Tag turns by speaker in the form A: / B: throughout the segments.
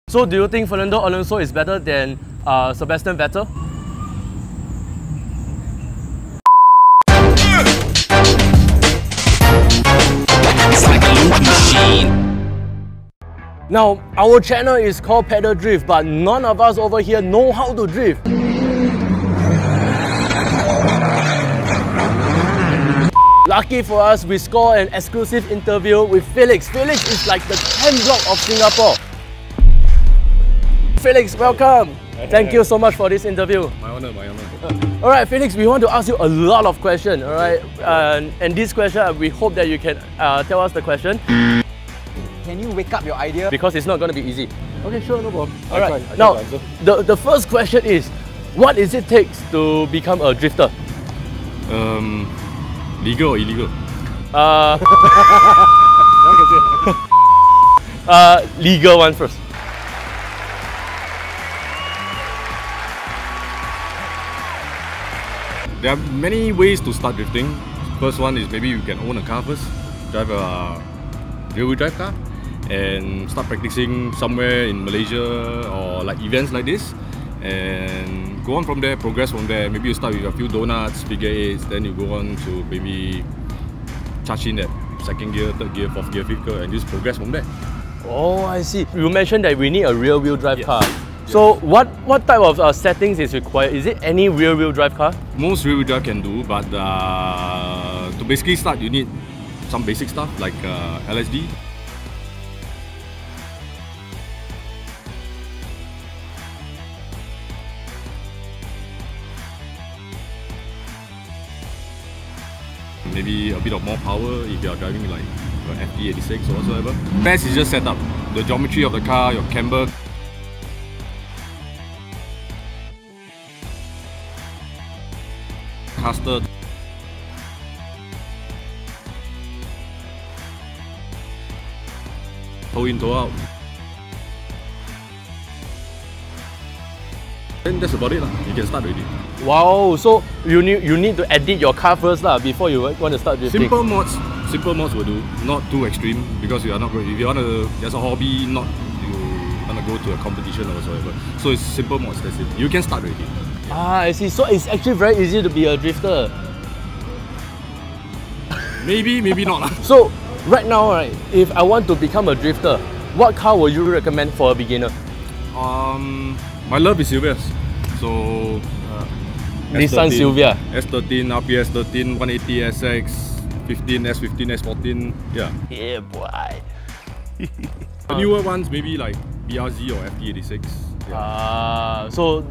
A: So do you think Fernando Alonso is better than Sebastian Vettel?
B: It's like a loop machine.
A: Now, our channel is called Pedal Drift, but none of us over here know how to drift. Lucky for us, we scored an exclusive interview with Felix. Felix is like the Ken Block of Singapore. Felix, welcome. Thank you so much for this interview.
C: My honor, my honor.
A: Alright, Felix, we want to ask you a lot of questions, alright? And this question, we hope that you can tell us the question.
D: Can you wake up your idea?
A: Because it's not going to be easy. Okay, sure, no problem. Alright,
C: I
A: now,
C: try
A: the first question is, what is it takes to become a drifter?
C: Legal or illegal?
A: Legal one first.
C: There are many ways to start drifting. First one is maybe you can own a car first, drive a rear-wheel drive car, and start practicing somewhere in Malaysia or like events like this, and go on from there, progress from there. Maybe you start with a few donuts, figure eights, then you go on to maybe charge in that second gear, third gear, fourth gear, fifth gear, and just progress from there.
A: Oh, I see. You mentioned that we need a rear-wheel drive car. So what type of settings is required? Is it any rear-wheel drive car?
C: Most rear-wheel drive can do, but to basically start, you need some basic stuff like LSD. Maybe a bit of more power if you are driving like an FT86 or whatsoever. Best is just set up. The geometry of the car, your camber. Caster. Toe in, toe out. Then that's about it lah. You can start already.
A: Wow, so you need to edit your car first lah before you want to start drifting.
C: Simple mods will do. Not too extreme because you are not going. If you want to, as a hobby, not you want to go to a competition or whatsoever. So it's simple mods. That's it. You can start already.
A: Ah, I see. So it's actually very easy to be a drifter.
C: Maybe not lah.
A: So right now, right, if I want to become a drifter, what car would you recommend for a beginner?
C: My love is Silvia's. So
A: Nissan
C: S13,
A: Silvia.
C: S13, RPS 13, 180 SX, 15, S15, S14. Yeah.
A: Yeah, boy.
C: The newer ones maybe like BRZ or FT86. Yeah.
A: So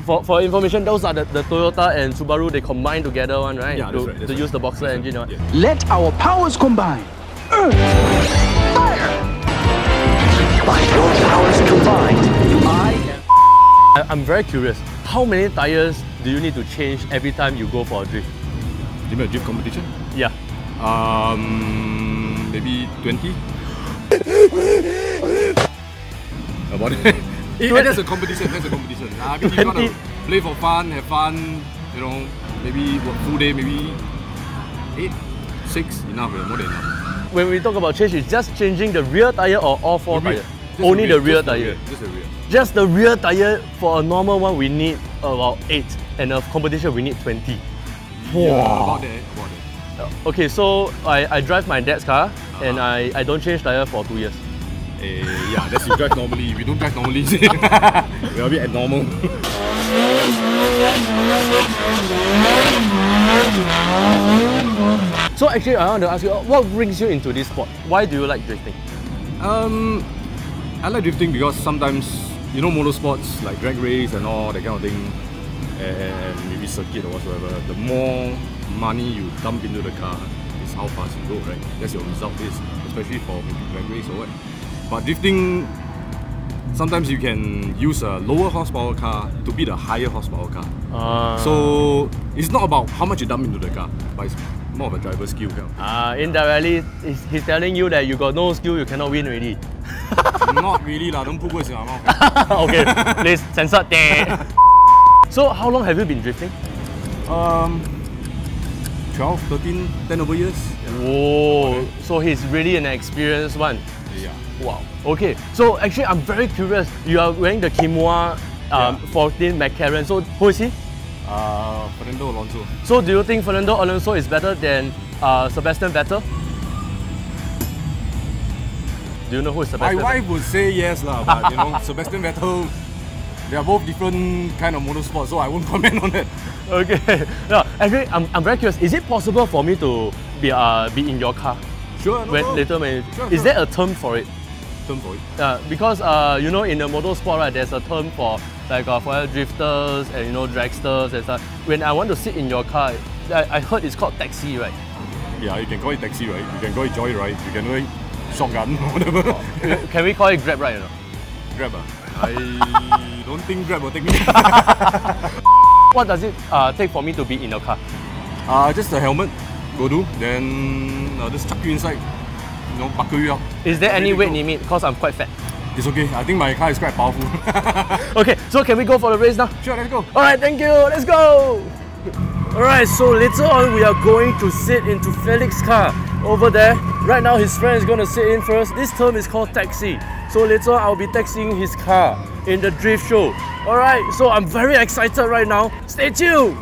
A: for information, those are the Toyota and Subaru, they combine together one, right?
C: Yeah, that's right.
A: To use the boxer engine, right?
C: Yeah.
D: Let our powers combine. Earth, fire. By your powers combined,
A: I'm very curious. How many tires do you need to change every time you go for a drift?
C: You mean a drift competition?
A: Yeah.
C: Maybe 20. About it. That's a competition. That's a competition. I mean, you gotta play for fun, have fun. You know, maybe full day, maybe 8, 6, enough. More than enough.
A: When we talk about change, it's just changing the rear tire or all four tires? Only the rear tire.
C: Just the rear.
A: Just the rear tire. For a normal one, we need about 8, and a competition we need 20.
C: Yeah, about that.
A: Okay, so I drive my dad's car, and I don't change tire for 2 years.
C: Yeah, that's you drive normally. We don't drive normally. We are a bit abnormal.
A: So actually, I want to ask you, what brings you into this sport? Why do you like drifting?
C: I like drifting because sometimes, you know, motorsports like drag race and all that kind of thing, and maybe circuit or whatsoever, the more money you dump into the car is how fast you go, right? That's your result is, especially for maybe drag race or what. But drifting, sometimes you can use a lower horsepower car to beat a higher horsepower car. So it's not about how much you dump into the car, but it's more of a driver skill.
A: Indirectly, he's telling you that you got no skill, you cannot win already.
C: Not really lah, don't put words in my mouth.
A: Okay, please censor that. So how long have you been drifting?
C: 12, 13, 10 over years.
A: Whoa, so he's really an experienced one.
C: Yeah.
A: Wow. Okay, so actually I'm very curious. You are wearing the Kimua 14 McLaren. So who is he?
C: Fernando Alonso.
A: So do you think Fernando Alonso is better than Sebastian Vettel? Do you know who is Sebastian
C: My wife would say yes, but you know, Sebastian Vettel, they are both different kind of motorsports, so I won't comment on that.
A: Okay. No, actually, I'm very curious. Is it possible for me to be in your car?
C: Sure,
A: Later,
C: Sure,
A: is
C: sure.
A: there a term for it?
C: Term for it.
A: Because you know, in the motorsport, right, there's a term for like for drifters and dragsters and stuff. When I want to sit in your car, I heard it's called taxi, right?
C: Yeah, you can call it taxi, right? You can call it joyride. You can call it shotgun, whatever.
A: Can we call it Grab, right?
C: Grab, I don't think Grab will take me.
A: What does it take for me to be in your car?
C: Just a helmet will do. Then just chuck you inside. Buckle you up.
A: Is there any weight limit? Because I'm quite fat.
C: It's okay. I think my car is quite powerful.
A: Okay, so can we go for the race now?
C: Sure, let's go.
A: Alright, thank you. Let's go. Alright, so later on we are going to sit into Felix's car over there. Right now his friend is going to sit in first. This term is called taxi. So later on I'll be taxiing his car in the drift show. Alright, so I'm very excited right now. Stay tuned.